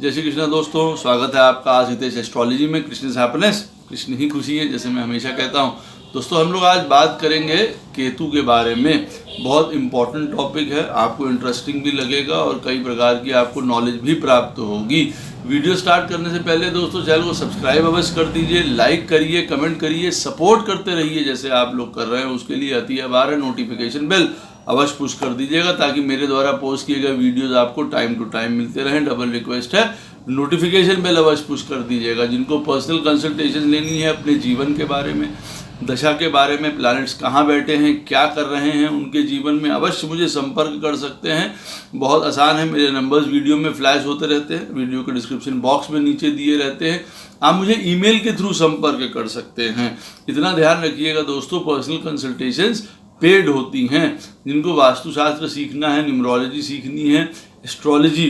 जय श्री कृष्ण दोस्तों, स्वागत है आपका आज हितेश एस्ट्रोलॉजी में। कृष्ण इज हैप्पीनेस, कृष्ण ही खुशी है, जैसे मैं हमेशा कहता हूँ। दोस्तों हम लोग आज बात करेंगे केतु के बारे में। बहुत इंपॉर्टेंट टॉपिक है, आपको इंटरेस्टिंग भी लगेगा और कई प्रकार की आपको नॉलेज भी प्राप्त होगी। वीडियो स्टार्ट करने से पहले दोस्तों चैनल को सब्सक्राइब अवश्य कर दीजिए, लाइक करिए, कमेंट करिए, सपोर्ट करते रहिए जैसे आप लोग कर रहे हैं। उसके लिए अति आभार है। नोटिफिकेशन बेल अवश्य पुश कर दीजिएगा ताकि मेरे द्वारा पोस्ट किए गए वीडियोस आपको टाइम टू टाइम मिलते रहें। डबल रिक्वेस्ट है, नोटिफिकेशन बेल अवश्य पुश कर दीजिएगा। जिनको पर्सनल कंसल्टेशन लेनी है अपने जीवन के बारे में, दशा के बारे में, प्लैनेट्स कहाँ बैठे हैं, क्या कर रहे हैं उनके जीवन में, अवश्य मुझे संपर्क कर सकते हैं। बहुत आसान है, मेरे नंबर्स वीडियो में फ्लैश होते रहते हैं, वीडियो के डिस्क्रिप्शन बॉक्स में नीचे दिए रहते हैं। आप मुझे ईमेल के थ्रू संपर्क कर सकते हैं। इतना ध्यान रखिएगा दोस्तों, पर्सनल कंसल्टेशंस पेड होती हैं। जिनको वास्तुशास्त्र सीखना है, न्यूमरोलॉजी सीखनी है, एस्ट्रोलॉजी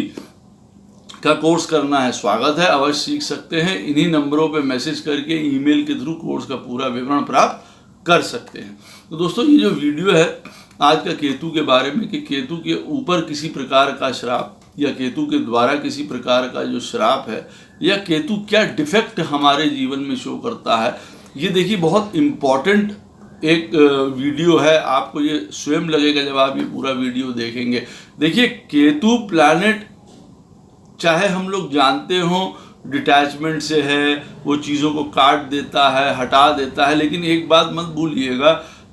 का कोर्स करना है, स्वागत है, अवश्य सीख सकते हैं। इन्हीं नंबरों पे मैसेज करके ईमेल के थ्रू कोर्स का पूरा विवरण प्राप्त कर सकते हैं। तो दोस्तों ये जो वीडियो है आज का केतु के बारे में, कि केतु के ऊपर किसी प्रकार का श्राप या केतु के द्वारा किसी प्रकार का जो श्राप है, या केतु क्या डिफेक्ट हमारे जीवन में शो करता है, ये देखिए बहुत इम्पॉर्टेंट एक वीडियो है। आपको ये स्वयं लगेगा जब आप ये पूरा वीडियो देखेंगे। देखिए केतु प्लैनेट, चाहे हम लोग जानते हो डिटैचमेंट से है, वो चीज़ों को काट देता है, हटा देता है, लेकिन एक बात मत भूलिएगा,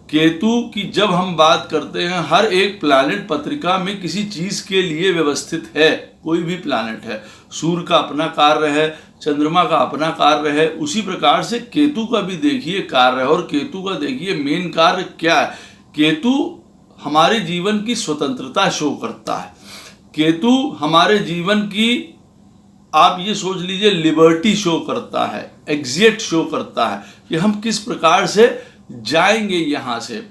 केतु की जब हम बात करते हैं, हर एक प्लैनेट पत्रिका में किसी चीज़ के लिए व्यवस्थित है। कोई भी प्लैनेट है, सूर्य का अपना कार्य है, चंद्रमा का अपना कार्य है, उसी प्रकार से केतु का भी देखिए कार्य है। और केतु का देखिए मेन कार्य क्या है। केतु हमारे जीवन की स्वतंत्रता शो करता है। केतु हमारे जीवन की, आप ये सोच लीजिए, लिबर्टी शो करता है, एग्जिट शो करता है कि हम किस प्रकार से जाएंगे यहाँ से,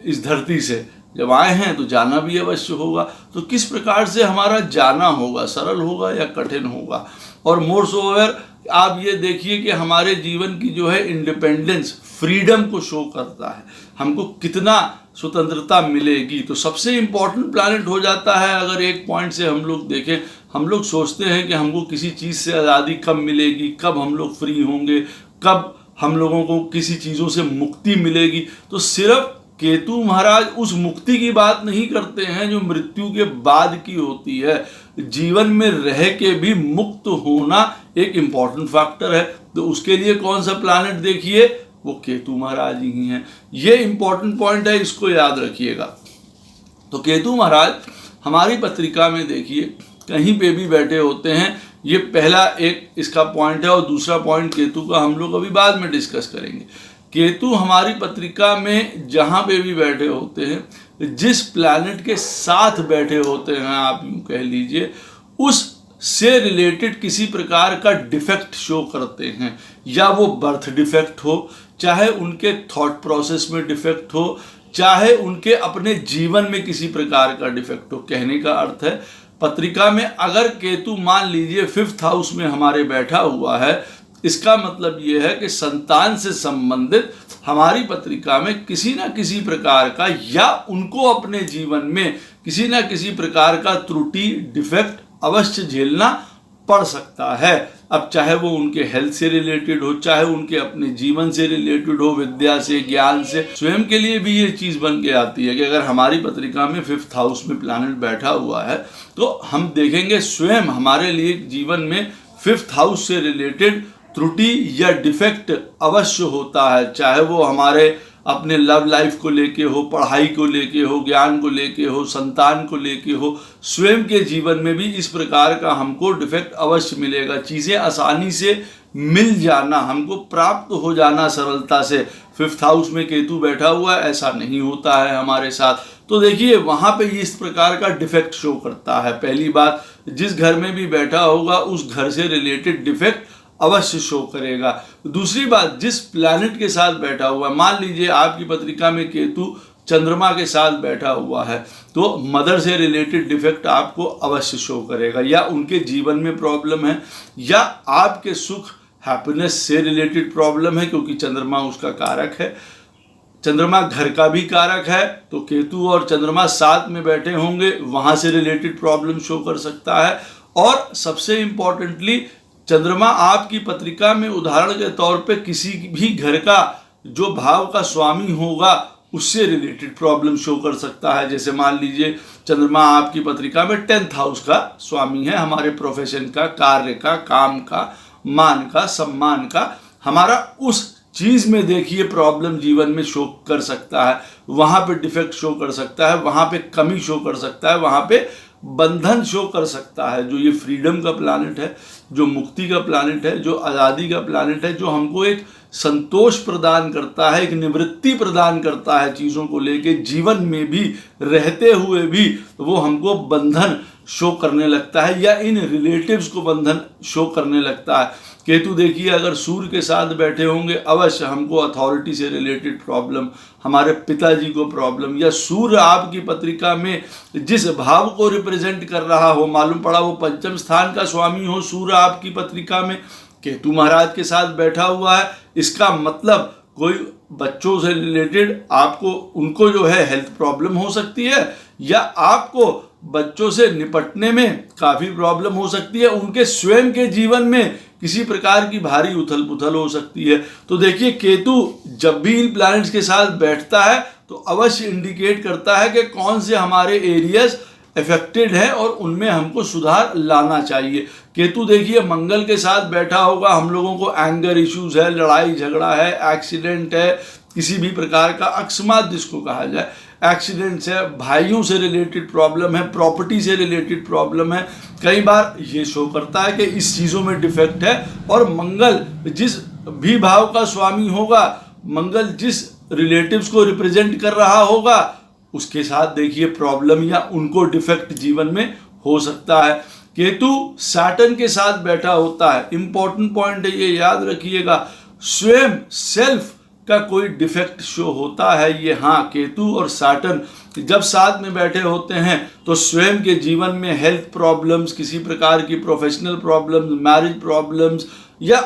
इस धरती से जब आए हैं तो जाना भी अवश्य होगा। तो किस प्रकार से हमारा जाना होगा, सरल होगा या कठिन होगा। और मोर सो ओवर आप ये देखिए कि हमारे जीवन की जो है इंडिपेंडेंस, फ्रीडम को शो करता है, हमको कितना स्वतंत्रता मिलेगी। तो सबसे इम्पोर्टेंट प्लैनेट हो जाता है। अगर एक पॉइंट से हम लोग देखें, हम लोग सोचते हैं कि हमको किसी चीज़ से आज़ादी कब मिलेगी, कब हम लोग फ्री होंगे, कब हम लोगों को किसी चीज़ों से मुक्ति मिलेगी। तो सिर्फ केतु महाराज उस मुक्ति की बात नहीं करते हैं जो मृत्यु के बाद की होती है। जीवन में रह के भी मुक्त होना एक इम्पॉर्टेंट फैक्टर है। तो उसके लिए कौन सा प्लैनेट देखिए, वो केतु महाराज ही हैं। ये इंपॉर्टेंट पॉइंट है, इसको याद रखिएगा। तो केतु महाराज हमारी पत्रिका में देखिए कहीं पे भी बैठे होते हैं। ये पहला एक इसका पॉइंट है। और दूसरा पॉइंट केतु का हम लोग अभी बाद में डिस्कस करेंगे। केतु हमारी पत्रिका में जहाँ पे भी बैठे होते हैं, जिस प्लैनेट के साथ बैठे होते हैं, आप यूँ कह लीजिए, उस से रिलेटेड किसी प्रकार का डिफेक्ट शो करते हैं। या वो बर्थ डिफेक्ट हो, चाहे उनके थॉट प्रोसेस में डिफेक्ट हो, चाहे उनके अपने जीवन में किसी प्रकार का डिफेक्ट हो। कहने का अर्थ है, पत्रिका में अगर केतु मान लीजिए 5th हाउस में हमारे बैठा हुआ है, इसका मतलब ये है कि संतान से संबंधित हमारी पत्रिका में किसी ना किसी प्रकार का, या उनको अपने जीवन में किसी ना किसी प्रकार का त्रुटि, डिफेक्ट अवश्य झेलना पड़ सकता है। अब चाहे वो उनके हेल्थ से रिलेटेड हो, चाहे उनके अपने जीवन से रिलेटेड हो, विद्या से, ज्ञान से, स्वयं के लिए भी ये चीज़ बन के आती है कि अगर हमारी पत्रिका में 5th हाउस में प्लैनेट बैठा हुआ है, तो हम देखेंगे स्वयं हमारे लिए जीवन में 5th हाउस से रिलेटेड त्रुटि या डिफेक्ट अवश्य होता है। चाहे वो हमारे अपने लव लाइफ को लेके हो, पढ़ाई को लेके हो, ज्ञान को लेके हो, संतान को लेके हो, स्वयं के जीवन में भी इस प्रकार का हमको डिफेक्ट अवश्य मिलेगा। चीज़ें आसानी से मिल जाना, हमको प्राप्त हो जाना सरलता से। 5th हाउस में केतु बैठा हुआ है, ऐसा नहीं होता है हमारे साथ। तो देखिए वहाँ पे इस प्रकार का डिफेक्ट शो करता है। पहली बात, जिस घर में भी बैठा होगा उस घर से रिलेटेड डिफेक्ट अवश्य शो करेगा। दूसरी बात, जिस प्लैनेट के साथ बैठा हुआ है, मान लीजिए आपकी पत्रिका में केतु चंद्रमा के साथ बैठा हुआ है, तो मदर से रिलेटेड डिफेक्ट आपको अवश्य शो करेगा। या उनके जीवन में प्रॉब्लम है, या आपके सुख, हैप्पीनेस से रिलेटेड प्रॉब्लम है, क्योंकि चंद्रमा उसका कारक है। चंद्रमा घर का भी कारक है, तो केतु और चंद्रमा साथ में बैठे होंगे, वहाँ से रिलेटेड प्रॉब्लम शो कर सकता है। और सबसे इम्पोर्टेंटली चंद्रमा आपकी पत्रिका में उदाहरण के तौर पे किसी भी घर का जो भाव का स्वामी होगा उससे रिलेटेड प्रॉब्लम शो कर सकता है। जैसे मान लीजिए चंद्रमा आपकी पत्रिका में 10th हाउस का स्वामी है, हमारे प्रोफेशन का, कार्य का, काम का, मान का, सम्मान का, हमारा उस चीज में देखिए प्रॉब्लम जीवन में शो कर सकता है, वहां पे डिफेक्ट शो कर सकता है, वहां पे कमी शो कर सकता है, वहां पे बंधन शो कर सकता है। जो ये फ्रीडम का प्लैनेट है, जो मुक्ति का प्लैनेट है, जो आज़ादी का प्लैनेट है, जो हमको एक संतोष प्रदान करता है, एक निवृत्ति प्रदान करता है चीज़ों को लेके, जीवन में भी रहते हुए भी वो हमको बंधन शो करने लगता है या इन रिलेटिव्स को बंधन शो करने लगता है। केतु देखिए अगर सूर्य के साथ बैठे होंगे अवश्य हमको अथॉरिटी से रिलेटेड प्रॉब्लम, हमारे पिताजी को प्रॉब्लम, या सूर्य आपकी पत्रिका में जिस भाव को रिप्रेजेंट कर रहा हो, मालूम पड़ा वो पंचम स्थान का स्वामी हो सूर्य आपकी पत्रिका में, केतु महाराज के साथ बैठा हुआ है, इसका मतलब कोई बच्चों से रिलेटेड आपको उनको जो है हेल्थ प्रॉब्लम हो सकती है, या आपको बच्चों से निपटने में काफ़ी प्रॉब्लम हो सकती है, उनके स्वयं के जीवन में किसी प्रकार की भारी उथल पुथल हो सकती है। तो देखिए केतु जब भी इन प्लैनेट्स के साथ बैठता है तो अवश्य इंडिकेट करता है कि कौन से हमारे एरियाज अफेक्टेड है और उनमें हमको सुधार लाना चाहिए। केतु देखिए मंगल के साथ बैठा होगा, हम लोगों को एंगर इश्यूज है, लड़ाई झगड़ा है, एक्सीडेंट है, किसी भी प्रकार का अकस्मात जिसको कहा जाए, एक्सीडेंट्स है, भाइयों से रिलेटेड प्रॉब्लम है, प्रॉपर्टी से रिलेटेड प्रॉब्लम है, कई बार ये शो करता है कि इस चीज़ों में डिफेक्ट है। और मंगल जिस भी भाव का स्वामी होगा, मंगल जिस रिलेटिव्स को रिप्रेजेंट कर रहा होगा, उसके साथ देखिए प्रॉब्लम या उनको डिफेक्ट जीवन में हो सकता है। केतु सैटर्न के साथ बैठा होता है, इंपॉर्टेंट पॉइंट है ये याद रखिएगा, स्वयं सेल्फ का कोई डिफेक्ट शो होता है ये। हाँ, केतु और सैटर्न जब साथ में बैठे होते हैं तो स्वयं के जीवन में हेल्थ प्रॉब्लम्स, किसी प्रकार की प्रोफेशनल प्रॉब्लम्स, मैरिज प्रॉब्लम्स या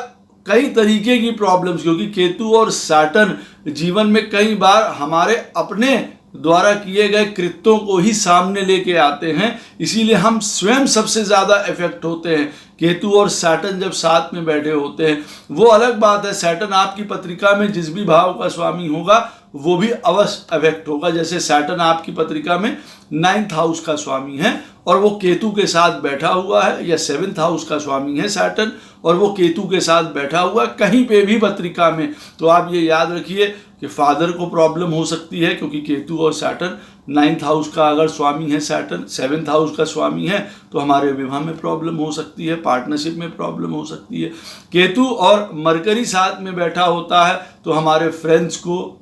कई तरीके की प्रॉब्लम्स, क्योंकि केतु और सैटर्न जीवन में कई बार हमारे अपने द्वारा किए गए कृत्यों को ही सामने लेके आते हैं, इसीलिए हम स्वयं सबसे ज़्यादा इफेक्ट होते हैं। केतु और सैटर्न जब साथ में बैठे होते हैं, वो अलग बात है, सैटर्न आपकी पत्रिका में जिस भी भाव का स्वामी होगा वो भी अवश्य इफेक्ट होगा। जैसे सैटर्न आपकी पत्रिका में 9th हाउस का स्वामी है और वो केतु के साथ बैठा हुआ है, या 7th हाउस का स्वामी है सैटर्न और वो केतु के साथ बैठा हुआ है कहीं पे भी पत्रिका में, तो आप ये याद रखिए कि फादर को प्रॉब्लम हो सकती है, क्योंकि केतु और सैटर्न 9th हाउस का अगर स्वामी है सैटर्न, 7th हाउस का स्वामी है, तो हमारे विवाह में प्रॉब्लम हो सकती है, पार्टनरशिप में प्रॉब्लम हो सकती है। केतु और मरकरी साथ में बैठा होता है तो हमारे फ्रेंड्स को,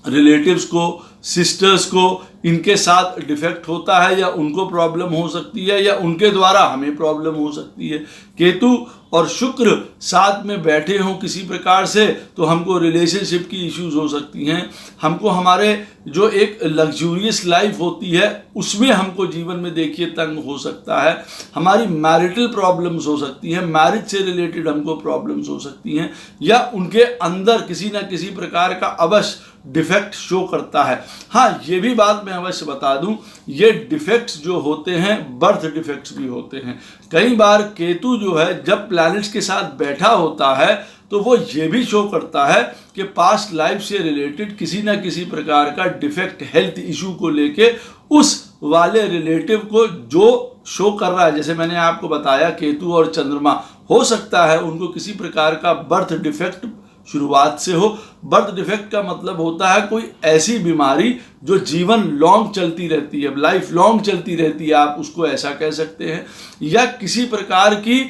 रिलेटिव्स को, सिस्टर्स को, इनके साथ डिफेक्ट होता है या उनको प्रॉब्लम हो सकती है या उनके द्वारा हमें प्रॉब्लम हो सकती है। केतु और शुक्र साथ में बैठे हों किसी प्रकार से तो हमको रिलेशनशिप की इश्यूज हो सकती हैं, हमको हमारे जो एक लग्जूरियस लाइफ होती है उसमें हमको जीवन में देखिए तंग हो सकता है, हमारी मैरिटल प्रॉब्लम्स हो सकती हैं, मैरिज से रिलेटेड हमको प्रॉब्लम्स हो सकती हैं, या उनके अंदर किसी न किसी प्रकार का अवश्य डिफेक्ट शो करता है। हाँ, ये भी बात मैं अवश्य बता दूं, ये डिफेक्ट्स जो होते हैं बर्थ डिफेक्ट्स भी होते हैं। कई बार केतु जो है जब प्लैनेट्स के साथ बैठा होता है तो वो ये भी शो करता है कि पास्ट लाइफ से रिलेटेड किसी ना किसी प्रकार का डिफेक्ट हेल्थ इशू को लेके उस वाले रिलेटिव को जो शो कर रहा है, जैसे मैंने आपको बताया केतु और चंद्रमा, हो सकता है उनको किसी प्रकार का बर्थ डिफेक्ट शुरुआत से हो। बर्थ डिफेक्ट का मतलब होता है कोई ऐसी बीमारी जो जीवन लॉन्ग चलती रहती है, लाइफ लॉन्ग चलती रहती है, आप उसको ऐसा कह सकते हैं, या किसी प्रकार की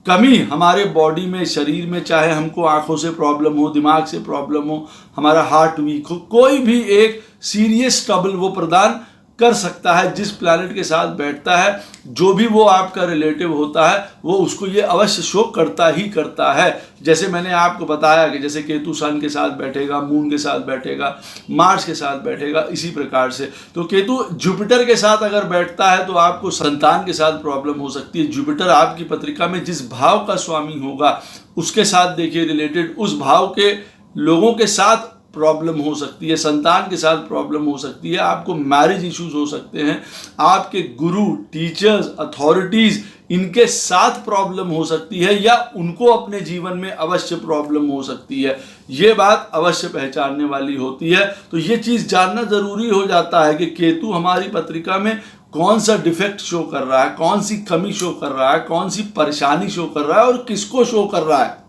कमी हमारे बॉडी में, शरीर में, चाहे हमको आंखों से प्रॉब्लम हो, दिमाग से प्रॉब्लम हो, हमारा हार्ट वीक हो, कोई भी एक सीरियस ट्रबल वो प्रदान कर सकता है। जिस प्लैनेट के साथ बैठता है, जो भी वो आपका रिलेटिव होता है, वो उसको ये अवश्य शो करता ही करता है। जैसे मैंने आपको बताया कि जैसे केतु सन के साथ बैठेगा, मून के साथ बैठेगा, मार्स के साथ बैठेगा, इसी प्रकार से। तो केतु जुपिटर के साथ अगर बैठता है तो आपको संतान के साथ प्रॉब्लम हो सकती है। जुपिटर आपकी पत्रिका में जिस भाव का स्वामी होगा उसके साथ देखिए रिलेटेड उस भाव के लोगों के साथ प्रॉब्लम हो सकती है, संतान के साथ प्रॉब्लम हो सकती है, आपको मैरिज इश्यूज हो सकते हैं, आपके गुरु, टीचर्स, अथॉरिटीज़ इनके साथ प्रॉब्लम हो सकती है या उनको अपने जीवन में अवश्य प्रॉब्लम हो सकती है। ये बात अवश्य पहचानने वाली होती है। तो ये चीज़ जानना ज़रूरी हो जाता है कि केतु हमारी पत्रिका में कौन सा डिफेक्ट शो कर रहा है, कौन सी कमी शो कर रहा है, कौन सी परेशानी शो कर रहा है और किसको शो कर रहा है।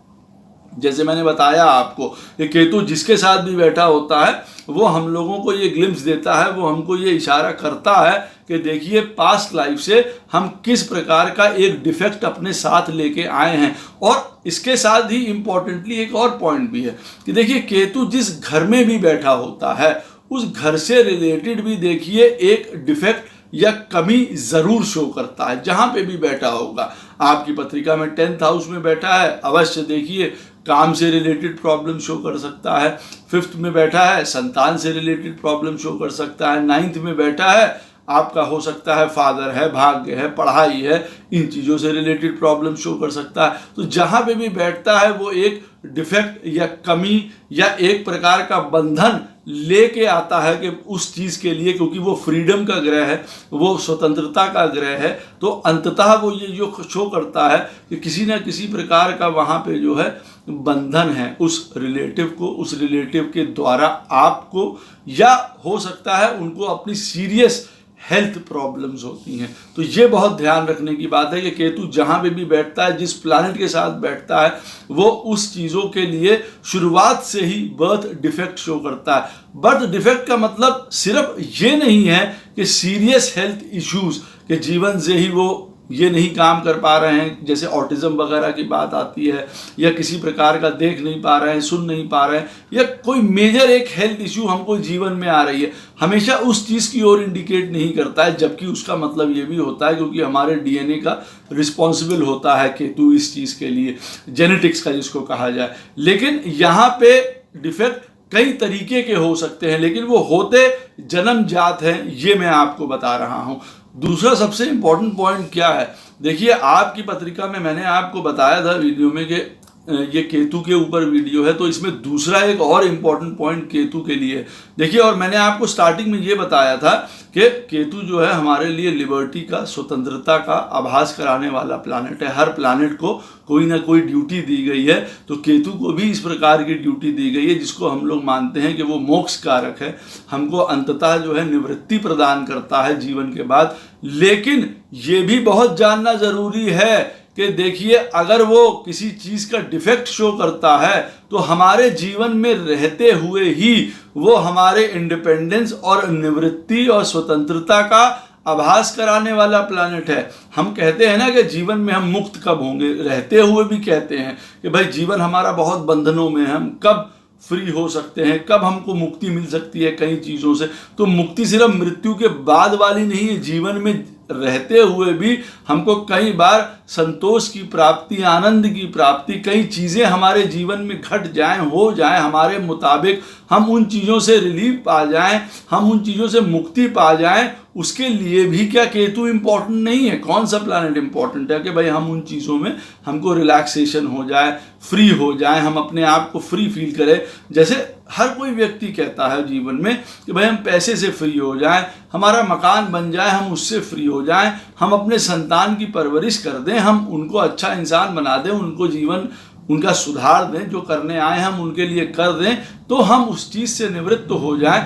जैसे मैंने बताया आपको कि केतु जिसके साथ भी बैठा होता है वो हम लोगों को ये ग्लिम्स देता है, वो हमको ये इशारा करता है कि देखिए पास्ट लाइफ से हम किस प्रकार का एक डिफेक्ट अपने साथ लेके आए हैं। और इसके साथ ही इम्पोर्टेंटली एक और पॉइंट भी है कि देखिए केतु जिस घर में भी बैठा होता है उस घर से रिलेटेड भी देखिए एक डिफेक्ट या कमी जरूर शो करता है। जहां पे भी बैठा होगा, आपकी पत्रिका में 10th हाउस में बैठा है, अवश्य देखिए काम से रिलेटेड प्रॉब्लम शो कर सकता है। 5th में बैठा है, संतान से रिलेटेड प्रॉब्लम शो कर सकता है। 9th में बैठा है, आपका हो सकता है फादर है, भाग्य है, पढ़ाई है, इन चीज़ों से रिलेटेड प्रॉब्लम शो कर सकता है। तो जहाँ पे भी बैठता है वो एक डिफेक्ट या कमी या एक प्रकार का बंधन लेके आता है कि उस चीज़ के लिए, क्योंकि वो फ्रीडम का ग्रह है, वो स्वतंत्रता का ग्रह है, तो अंततः वो ये जो शो करता है कि किसी न किसी प्रकार का वहाँ पे जो है बंधन है उस रिलेटिव को, उस रिलेटिव के द्वारा आपको, या हो सकता है उनको अपनी सीरियस हेल्थ प्रॉब्लम्स होती हैं। तो ये बहुत ध्यान रखने की बात है कि केतु जहाँ पे भी बैठता है, जिस प्लैनेट के साथ बैठता है, वो उस चीज़ों के लिए शुरुआत से ही बर्थ डिफेक्ट शो करता है। बर्थ डिफेक्ट का मतलब सिर्फ ये नहीं है कि सीरियस हेल्थ इश्यूज के जीवन से ही वो ये नहीं काम कर पा रहे हैं, जैसे ऑटिज्म वगैरह की बात आती है, या किसी प्रकार का देख नहीं पा रहे हैं, सुन नहीं पा रहे हैं, या कोई मेजर एक हेल्थ इश्यू हमको जीवन में आ रही है, हमेशा उस चीज़ की ओर इंडिकेट नहीं करता है। जबकि उसका मतलब ये भी होता है क्योंकि हमारे डीएनए का रिस्पॉन्सिबल होता है केतु इस चीज़ के लिए, जेनेटिक्स का जिसको कहा जाए। लेकिन यहाँ पे डिफेक्ट कई तरीके के हो सकते हैं, लेकिन वो होते जन्मजात हैं, ये मैं आपको बता रहा हूँ। दूसरा सबसे इम्पोर्टेंट पॉइंट क्या है, देखिए आपकी पत्रिका में मैंने आपको बताया था वीडियो में कि ये केतु के ऊपर वीडियो है, तो इसमें दूसरा एक और इम्पॉर्टेंट पॉइंट केतु के लिए देखिए। और मैंने आपको स्टार्टिंग में ये बताया था कि केतु जो है हमारे लिए लिबर्टी का, स्वतंत्रता का आभास कराने वाला प्लैनेट है। हर प्लैनेट को कोई ना कोई ड्यूटी दी गई है, तो केतु को भी इस प्रकार की ड्यूटी दी गई है जिसको हम लोग मानते हैं कि वो मोक्ष कारक है, हमको अंततः जो है निवृत्ति प्रदान करता है जीवन के बाद। लेकिन ये भी बहुत जानना जरूरी है कि देखिए अगर वो किसी चीज़ का डिफेक्ट शो करता है तो हमारे जीवन में रहते हुए ही वो हमारे इंडिपेंडेंस और निवृत्ति और स्वतंत्रता का आभास कराने वाला प्लैनेट है। हम कहते हैं ना कि जीवन में हम मुक्त कब होंगे, रहते हुए भी कहते हैं कि भाई जीवन हमारा बहुत बंधनों में है, हम कब फ्री हो सकते हैं, कब हमको मुक्ति मिल सकती है कई चीज़ों से। तो मुक्ति सिर्फ मृत्यु के बाद वाली नहीं है, जीवन में रहते हुए भी हमको कई बार संतोष की प्राप्ति, आनंद की प्राप्ति, कई चीज़ें हमारे जीवन में घट जाएं, हो जाएं हमारे मुताबिक, हम उन चीज़ों से रिलीफ पा जाएं, हम उन चीज़ों से मुक्ति पा जाएं, उसके लिए भी क्या केतु इम्पॉर्टेंट नहीं है? कौन सा प्लैनेट इम्पॉर्टेंट है कि भाई हम उन चीज़ों में हमको रिलैक्सेशन हो जाए, फ्री हो जाए, हम अपने आप को फ्री फील करें। जैसे हर कोई व्यक्ति कहता है जीवन में कि भाई हम पैसे से फ्री हो जाएं, हमारा मकान बन जाए, हम उससे फ्री हो जाएं, हम अपने संतान की परवरिश कर दें, हम उनको अच्छा इंसान बना दें, उनको जीवन उनका सुधार दें, जो करने आए हम उनके लिए कर दें, तो हम उस चीज़ से निवृत्त हो जाएं।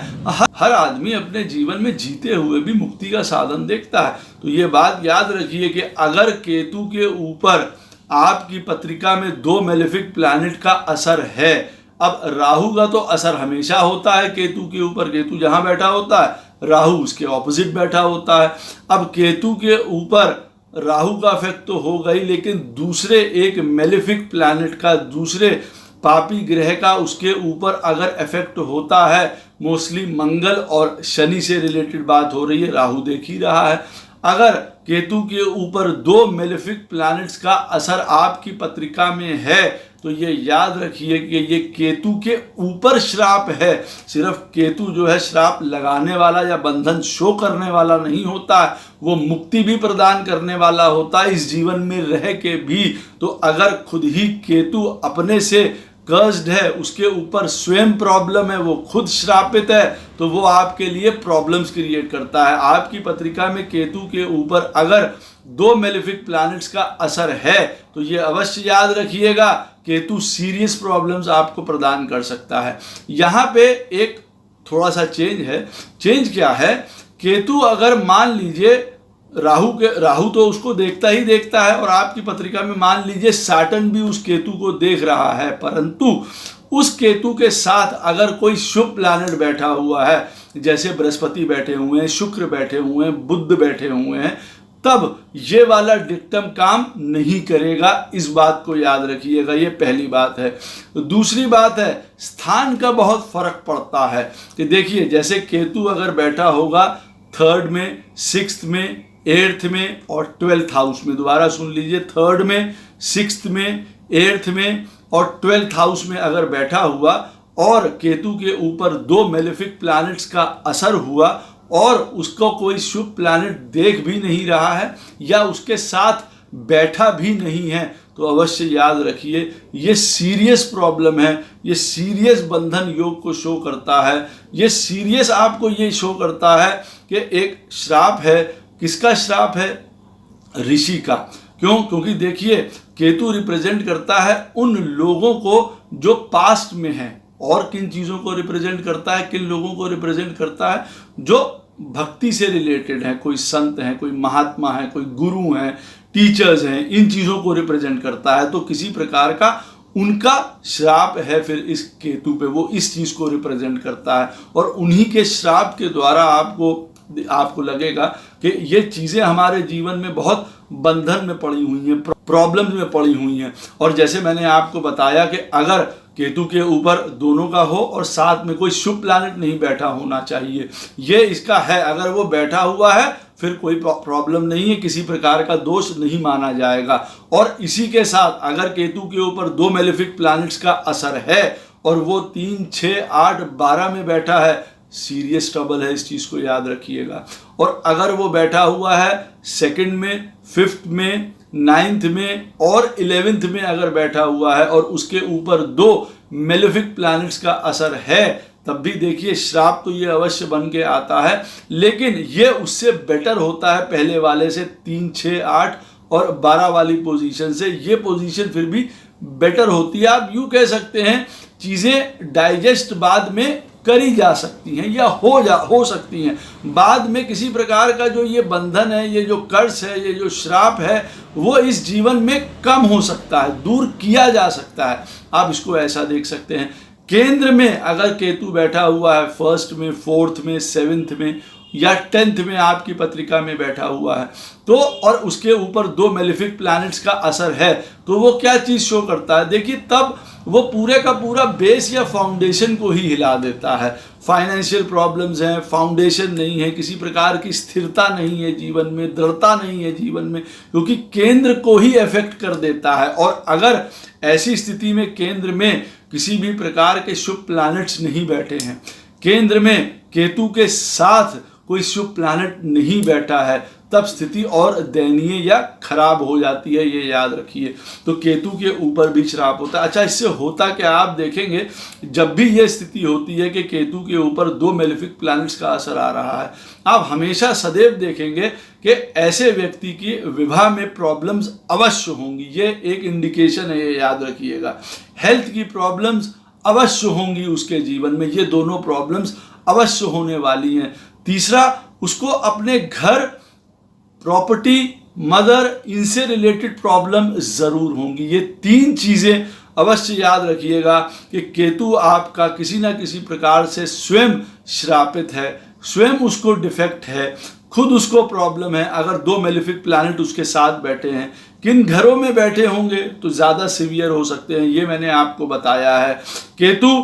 हर आदमी अपने जीवन में जीते हुए भी मुक्ति का साधन देखता है। तो ये बात याद रखिए कि अगर केतु के ऊपर आपकी पत्रिका में 2 मेलेफिक प्लैनेट का असर है, अब राहु का तो असर हमेशा होता है केतु के ऊपर, केतु जहाँ बैठा होता है राहु उसके ऑपोजिट बैठा होता है। अब केतु के ऊपर राहु का इफेक्ट तो हो गई, लेकिन दूसरे एक मेलेफिक प्लैनेट का, दूसरे पापी ग्रह का उसके ऊपर अगर इफेक्ट होता है, मोस्टली मंगल और शनि से रिलेटेड बात हो रही है, राहु देख ही रहा है। अगर केतु के ऊपर 2 मेलेफिक प्लैनेट्स का असर आपकी पत्रिका में है तो ये याद रखिए कि ये केतु के ऊपर श्राप है। सिर्फ केतु जो है श्राप लगाने वाला या बंधन शो करने वाला नहीं होता है, वो मुक्ति भी प्रदान करने वाला होता है इस जीवन में रह के भी। तो अगर खुद ही केतु अपने से कर्स्ड है, उसके ऊपर स्वयं प्रॉब्लम है, वो खुद श्रापित है, तो वो आपके लिए प्रॉब्लम्स क्रिएट करता है। आपकी पत्रिका में केतु के ऊपर अगर 2 मेलेफिक प्लैनेट्स का असर है तो ये अवश्य याद रखिएगा, केतु सीरियस प्रॉब्लम्स आपको प्रदान कर सकता है। यहाँ पे एक थोड़ा सा चेंज है। चेंज क्या है? केतु अगर मान लीजिए राहु तो उसको देखता ही देखता है, और आपकी पत्रिका में मान लीजिए सैटर्न भी उस केतु को देख रहा है, परंतु उस केतु के साथ अगर कोई शुभ प्लैनेट बैठा हुआ है, जैसे बृहस्पति बैठे हुए हैं, शुक्र बैठे हुए हैं, बुध बैठे हुए हैं, तब ये वाला डिक्टम काम नहीं करेगा। इस बात को याद रखिएगा, ये पहली बात है। दूसरी बात है, स्थान का बहुत फर्क पड़ता है कि देखिए, जैसे केतु अगर बैठा होगा 3rd में, 6th में, 8th में और 12th हाउस में, दोबारा सुन लीजिए, 3rd में, 6th में, 8th में और 12th हाउस में अगर बैठा हुआ और केतु के ऊपर 2 मेलेफिक प्लैनेट्स का असर हुआ और उसको कोई शुभ प्लैनेट देख भी नहीं रहा है या उसके साथ बैठा भी नहीं है, तो अवश्य याद रखिए ये सीरियस प्रॉब्लम है, ये सीरियस बंधन योग को शो करता है, ये सीरियस आपको ये शो करता है कि एक श्राप है। किसका श्राप है? ऋषि का। क्यों? क्योंकि देखिए, केतु रिप्रेजेंट करता है उन लोगों को जो पास्ट में हैं। और किन चीज़ों को रिप्रेजेंट करता है, किन लोगों को रिप्रेजेंट करता है? जो भक्ति से रिलेटेड है, कोई संत हैं, कोई महात्मा है, कोई गुरु हैं, टीचर्स हैं, इन चीज़ों को रिप्रेजेंट करता है। तो किसी प्रकार का उनका श्राप है फिर इस केतु पे, वो इस चीज़ को रिप्रेजेंट करता है, और उन्हीं के श्राप के द्वारा आपको लगेगा कि ये चीज़ें हमारे जीवन में बहुत बंधन में पड़ी हुई हैं, प्रॉब्लम्स में पड़ी हुई हैं। और जैसे मैंने आपको बताया कि अगर केतु के ऊपर दोनों का हो और साथ में कोई शुभ प्लैनेट नहीं बैठा होना चाहिए, ये इसका है। अगर वो बैठा हुआ है फिर कोई प्रॉब्लम नहीं है, किसी प्रकार का दोष नहीं माना जाएगा। और इसी के साथ अगर केतु के ऊपर 2 मेलेफिक प्लैनेट्स का असर है और वो 3, 6, 8, 12 में बैठा है, सीरियस ट्रबल है, इस चीज़ को याद रखिएगा। और अगर वो बैठा हुआ है 2nd में, 5th में, 9th में और 11th में अगर बैठा हुआ है और उसके ऊपर 2 मेलेफिक प्लैनेट्स का असर है, तब भी देखिए श्राप तो ये अवश्य बन के आता है, लेकिन ये उससे बेटर होता है पहले वाले से। 3, 6, 8 और 12 वाली पोजीशन से ये पोजीशन फिर भी बेटर होती है। आप यूँ कह सकते हैं चीज़ें डाइजेस्ट बाद में करी जा सकती हैं या हो सकती हैं। बाद में किसी प्रकार का जो ये बंधन है, ये जो कर्ज है, ये जो श्राप है, वो इस जीवन में कम हो सकता है, दूर किया जा सकता है। आप इसको ऐसा देख सकते हैं। केंद्र में अगर केतु बैठा हुआ है 1st में, 4th में, 7th में या 10th में आपकी पत्रिका में बैठा हुआ है, तो और उसके ऊपर 2 मेलेफिक प्लैनेट्स का असर है, तो वो क्या चीज़ शो करता है? देखिए, तब वो पूरे का पूरा बेस या फाउंडेशन को ही हिला देता है। फाइनेंशियल प्रॉब्लम्स हैं, फाउंडेशन नहीं है, किसी प्रकार की स्थिरता नहीं है जीवन में, दृढ़ता नहीं है जीवन में, क्योंकि केंद्र को ही अफेक्ट कर देता है। और अगर ऐसी स्थिति में केंद्र में किसी भी प्रकार के शुभ प्लैनेट्स नहीं बैठे हैं, केंद्र में केतु के साथ कोई शुभ प्लैनेट नहीं बैठा है, तब स्थिति और दयनीय या खराब हो जाती है, ये याद रखिए। तो केतु के ऊपर भी श्राप होता है। अच्छा, इससे होता क्या? आप देखेंगे जब भी ये स्थिति होती है कि केतु के ऊपर 2 मेलेफिक प्लैनेट्स का असर आ रहा है, आप हमेशा सदैव देखेंगे कि ऐसे व्यक्ति की विवाह में प्रॉब्लम्स अवश्य होंगी। ये एक इंडिकेशन है, ये याद रखिएगा। हेल्थ की प्रॉब्लम्स अवश्य होंगी उसके जीवन में, ये दोनों प्रॉब्लम्स अवश्य होने वाली हैं। तीसरा, उसको अपने घर, प्रॉपर्टी, मदर, इनसे रिलेटेड प्रॉब्लम जरूर होंगी। ये 3 चीज़ें अवश्य याद रखिएगा कि केतु आपका किसी ना किसी प्रकार से स्वयं श्रापित है, स्वयं उसको डिफेक्ट है, खुद उसको प्रॉब्लम है। अगर 2 मेलेफिक प्लैनेट उसके साथ बैठे हैं, किन घरों में बैठे होंगे तो ज़्यादा सीवियर हो सकते हैं, ये मैंने आपको बताया है। केतु,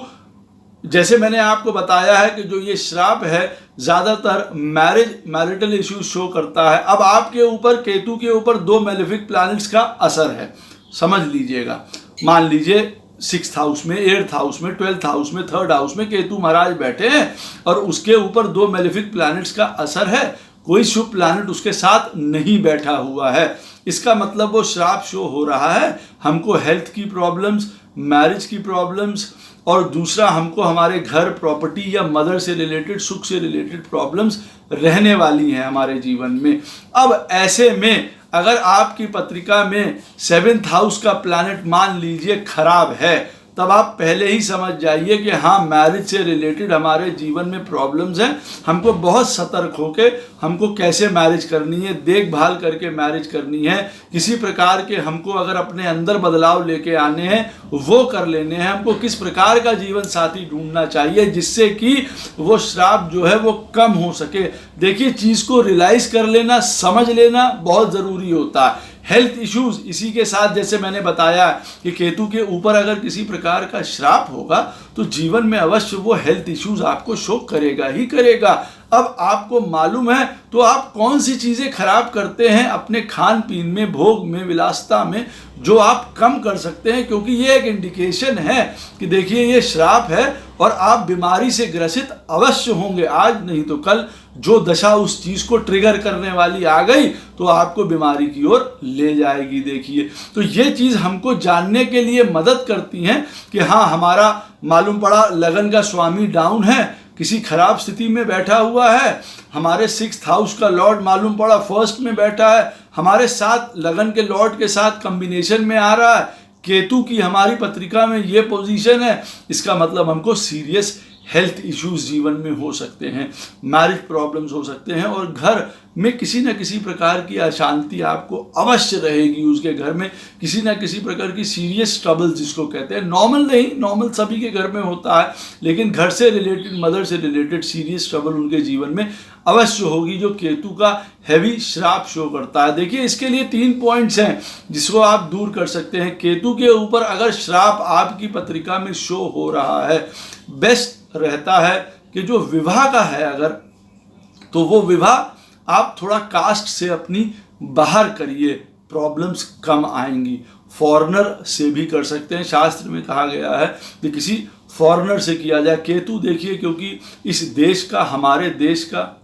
जैसे मैंने आपको बताया है कि जो ये श्राप है ज़्यादातर मैरिटल इश्यूज शो करता है। अब आपके ऊपर केतु के ऊपर 2 मेलेफिक प्लैनेट्स का असर है, समझ लीजिएगा। मान लीजिए 6th हाउस में, 8th हाउस में, 12th हाउस में, 3rd हाउस में केतु महाराज बैठे हैं और उसके ऊपर 2 मेलेफिक प्लैनेट्स का असर है, कोई शुभ प्लैनेट उसके साथ नहीं बैठा हुआ है। इसका मतलब वो श्राप शो हो रहा है, हमको हेल्थ की प्रॉब्लम्स, मैरिज की प्रॉब्लम्स, और दूसरा हमको हमारे घर, प्रॉपर्टी या मदर से रिलेटेड, सुख से रिलेटेड प्रॉब्लम्स रहने वाली हैं हमारे जीवन में। अब ऐसे में अगर आपकी पत्रिका में 7th हाउस का प्लैनेट मान लीजिए खराब है, तब आप पहले ही समझ जाइए कि हाँ, मैरिज से रिलेटेड हमारे जीवन में प्रॉब्लम्स हैं। हमको बहुत सतर्क होके हमको कैसे मैरिज करनी है, देखभाल करके मैरिज करनी है। किसी प्रकार के हमको अगर अपने अंदर बदलाव लेके आने हैं वो कर लेने हैं। हमको किस प्रकार का जीवन साथी ढूंढना चाहिए जिससे कि वो श्राप जो है वो कम हो सके। देखिए, चीज़ को रियलाइज कर लेना, समझ लेना बहुत ज़रूरी होता है। हेल्थ इश्यूज, इसी के साथ जैसे मैंने बताया कि केतु के ऊपर अगर किसी प्रकार का श्राप होगा तो जीवन में अवश्य वो हेल्थ इश्यूज आपको शो करेगा ही करेगा। अब आपको मालूम है तो आप कौन सी चीज़ें खराब करते हैं अपने खान पीन में, भोग में, विलासिता में, जो आप कम कर सकते हैं, क्योंकि ये एक इंडिकेशन है कि देखिए ये श्राप है और आप बीमारी से ग्रसित अवश्य होंगे। आज नहीं तो कल जो दशा उस चीज़ को ट्रिगर करने वाली आ गई तो आपको बीमारी की ओर ले जाएगी। देखिए, तो ये चीज़ हमको जानने के लिए मदद करती हैं कि हाँ, हमारा मालूम पड़ा लगन का स्वामी डाउन है, किसी खराब स्थिति में बैठा हुआ है, हमारे 6th हाउस का लॉर्ड मालूम पड़ा 1st में बैठा है, हमारे साथ लगन के लॉर्ड के साथ कॉम्बिनेशन में आ रहा है, केतु की हमारी पत्रिका में ये पोजीशन है। इसका मतलब हमको सीरियस हेल्थ इश्यूज जीवन में हो सकते हैं, मैरिज प्रॉब्लम्स हो सकते हैं, और घर में किसी न किसी प्रकार की अशांति आपको अवश्य रहेगी। उसके घर में किसी न किसी प्रकार की सीरियस ट्रबल जिसको कहते हैं, नॉर्मल नहीं, नॉर्मल सभी के घर में होता है, लेकिन घर से रिलेटेड, मदर से रिलेटेड सीरियस ट्रबल उनके जीवन में अवश्य होगी, जो केतु का हैवी श्राप शो करता है। देखिए, इसके लिए 3 पॉइंट्स हैं जिसको आप दूर कर सकते हैं। केतु के ऊपर अगर श्राप आपकी पत्रिका में शो हो रहा है, बेस्ट रहता है कि जो विवाह का है अगर, तो वो विवाह आप थोड़ा कास्ट से अपनी बाहर करिए, प्रॉब्लम्स कम आएंगी। फॉरेनर से भी कर सकते हैं, शास्त्र में कहा गया है कि किसी फॉरेनर से किया जाए। केतु देखिए, क्योंकि इस देश का, हमारे देश का,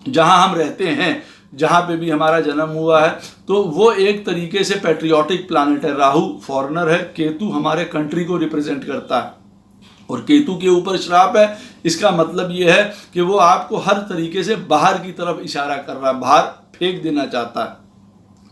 जहां हम रहते हैं, जहां पे भी हमारा जन्म हुआ है, तो वो एक तरीके से पैट्रियोटिक प्लैनेट है। राहु फॉरेनर है, केतु हमारे कंट्री को रिप्रेजेंट करता है, और केतु के ऊपर श्राप है। इसका मतलब ये है कि वो आपको हर तरीके से बाहर की तरफ इशारा कर रहा है, बाहर फेंक देना चाहता है,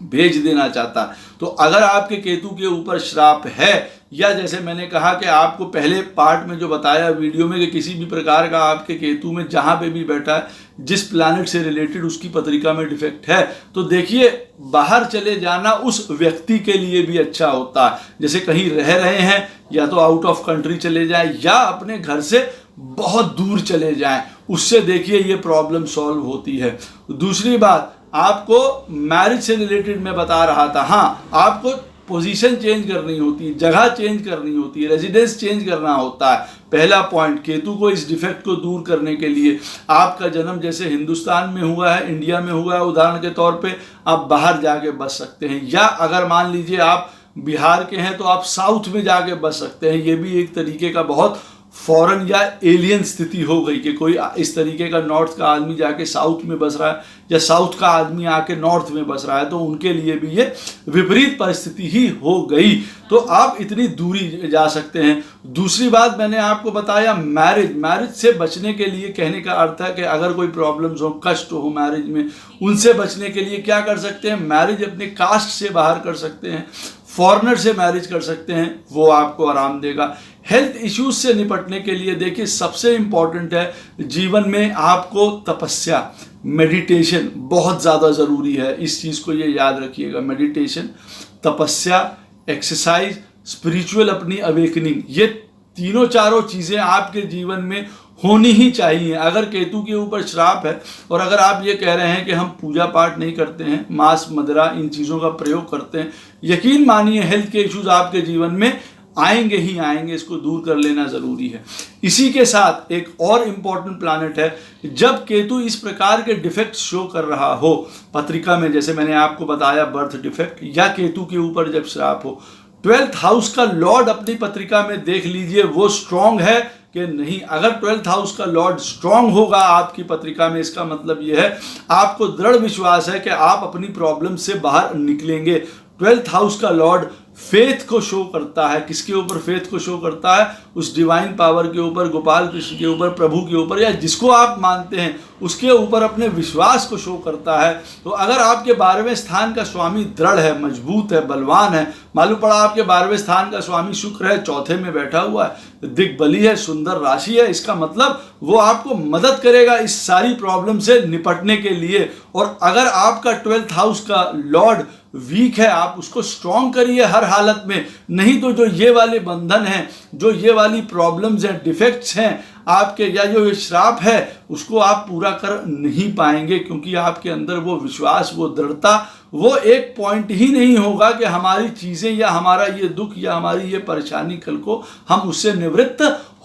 भेज देना चाहता है। तो अगर आपके केतु के ऊपर श्राप है, या जैसे मैंने कहा कि आपको पहले पार्ट में जो बताया वीडियो में कि किसी भी प्रकार का आपके केतु में जहाँ पे भी बैठा है, जिस प्लैनेट से रिलेटेड उसकी पत्रिका में डिफेक्ट है, तो देखिए बाहर चले जाना उस व्यक्ति के लिए भी अच्छा होता है। जैसे कहीं रह रहे हैं, या तो आउट ऑफ कंट्री चले जाएं या अपने घर से बहुत दूर चले जाएं, उससे देखिए ये प्रॉब्लम सॉल्व होती है। दूसरी बात, आपको मैरिज से रिलेटेड मैं बता रहा था, हाँ, आपको पोजीशन चेंज करनी होती है, जगह चेंज करनी होती है, रेजिडेंस चेंज करना होता है। पहला पॉइंट, केतु को इस डिफेक्ट को दूर करने के लिए, आपका जन्म जैसे हिंदुस्तान में हुआ है, इंडिया में हुआ है, उदाहरण के तौर पे आप बाहर जाके बस सकते हैं, या अगर मान लीजिए आप बिहार के हैं तो आप साउथ में जाके बस सकते हैं। ये भी एक तरीके का बहुत फॉरेन या एलियन स्थिति हो गई कि कोई इस तरीके का नॉर्थ का आदमी जाके साउथ में बस रहा है, या साउथ का आदमी आके नॉर्थ में बस रहा है, तो उनके लिए भी ये विपरीत परिस्थिति ही हो गई। तो आप इतनी दूरी जा सकते हैं। दूसरी बात मैंने आपको बताया, मैरिज से बचने के लिए, कहने का अर्थ है कि अगर कोई प्रॉब्लम्स हो, कष्ट हो मैरिज में, उनसे बचने के लिए क्या कर सकते हैं, मैरिज अपने कास्ट से बाहर कर सकते हैं, फॉरेनर से मैरिज कर सकते हैं, वो आपको आराम देगा। हेल्थ इश्यूज से निपटने के लिए देखिए सबसे इंपॉर्टेंट है जीवन में आपको तपस्या, मेडिटेशन बहुत ज़्यादा ज़रूरी है। इस चीज़ को ये याद रखिएगा, मेडिटेशन, तपस्या, एक्सरसाइज, स्पिरिचुअल अपनी अवेकनिंग, ये तीनों चारों चीज़ें आपके जीवन में होनी ही चाहिए। अगर केतु के ऊपर श्राप है और अगर आप ये कह रहे हैं कि हम पूजा पाठ नहीं करते हैं, मांस मदिरा इन चीज़ों का प्रयोग करते हैं, यकीन मानिए हेल्थ के इश्यूज आपके जीवन में आएंगे ही आएंगे। इसको दूर कर लेना ज़रूरी है। इसी के साथ एक और इम्पॉर्टेंट प्लैनेट है, जब केतु इस प्रकार के डिफेक्ट शो कर रहा हो पत्रिका में, जैसे मैंने आपको बताया बर्थ डिफेक्ट, या केतु के ऊपर जब श्राप हो, 12th हाउस का लॉर्ड अपनी पत्रिका में देख लीजिए वो स्ट्रांग है कि नहीं। अगर 12th हाउस का लॉर्ड स्ट्रांग होगा आपकी पत्रिका में, इसका मतलब यह है आपको दृढ़ विश्वास है कि आप अपनी प्रॉब्लम से बाहर निकलेंगे। 12th हाउस का लॉर्ड फेथ को शो करता है। किसके ऊपर फेथ को शो करता है? उस डिवाइन पावर के ऊपर, गोपाल कृष्ण के ऊपर, प्रभु के ऊपर, या जिसको आप मानते हैं उसके ऊपर अपने विश्वास को शो करता है। तो अगर आपके 12वें स्थान का स्वामी दृढ़ है, मजबूत है, बलवान है, मालूम पड़ा आपके 12वें स्थान का स्वामी शुक्र है, चौथे में बैठा हुआ है, दिग्बली है, सुंदर राशि है, इसका मतलब वो आपको मदद करेगा इस सारी प्रॉब्लम से निपटने के लिए। और अगर आपका 12th हाउस का लॉर्ड वीक है, आप उसको स्ट्रॉन्ग करिए हर हालत में, नहीं तो जो ये वाले बंधन हैं, जो ये वाली प्रॉब्लम्स हैं, डिफेक्ट्स हैं आपके, या जो ये श्राप है, उसको आप पूरा कर नहीं पाएंगे, क्योंकि आपके अंदर वो विश्वास, वो दृढ़ता, वो एक पॉइंट ही नहीं होगा कि हमारी चीज़ें या हमारा ये दुख या हमारी ये परेशानी कल को हम उससे निवृत्त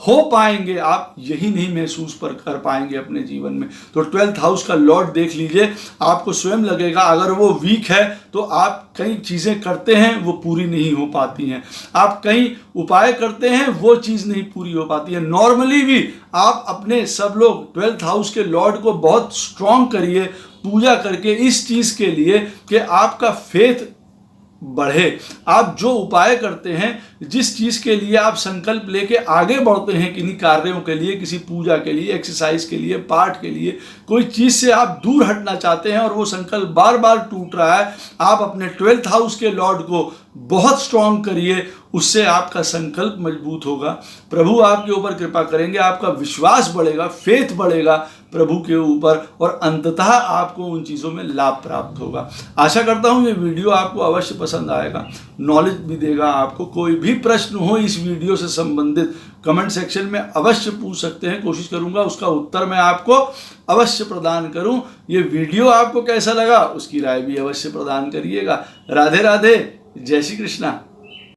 हो पाएंगे। आप यही नहीं महसूस पर कर पाएंगे अपने जीवन में। तो 12th हाउस का लॉर्ड देख लीजिए, आपको स्वयं लगेगा अगर वो वीक है तो आप कई चीज़ें करते हैं वो पूरी नहीं हो पाती हैं, आप कई उपाय करते हैं वो चीज़ नहीं पूरी हो पाती है। नॉर्मली भी आप अपने सब लोग 12th हाउस के लॉर्ड को बहुत स्ट्रॉन्ग करिए पूजा करके, इस चीज़ के लिए कि आपका फेथ बढ़े। आप जो उपाय करते हैं, जिस चीज़ के लिए आप संकल्प लेके आगे बढ़ते हैं, किन्हीं कार्यों के लिए, किसी पूजा के लिए, एक्सरसाइज के लिए, पाठ के लिए, कोई चीज़ से आप दूर हटना चाहते हैं और वो संकल्प बार बार टूट रहा है, आप अपने 12th हाउस के लॉर्ड को बहुत स्ट्रॉन्ग करिए, उससे आपका संकल्प मजबूत होगा, प्रभु आपके ऊपर कृपा करेंगे, आपका विश्वास बढ़ेगा, फेथ बढ़ेगा प्रभु के ऊपर, और अंततः आपको उन चीज़ों में लाभ प्राप्त होगा। आशा करता हूँ ये वीडियो आपको अवश्य पसंद आएगा, नॉलेज भी देगा आपको। कोई भी प्रश्न हो इस वीडियो से संबंधित कमेंट सेक्शन में अवश्य पूछ सकते हैं, कोशिश करूंगा उसका उत्तर मैं आपको अवश्य प्रदान करूं। ये वीडियो आपको कैसा लगा उसकी राय भी अवश्य प्रदान करिएगा। राधे राधे, जय श्री कृष्णा।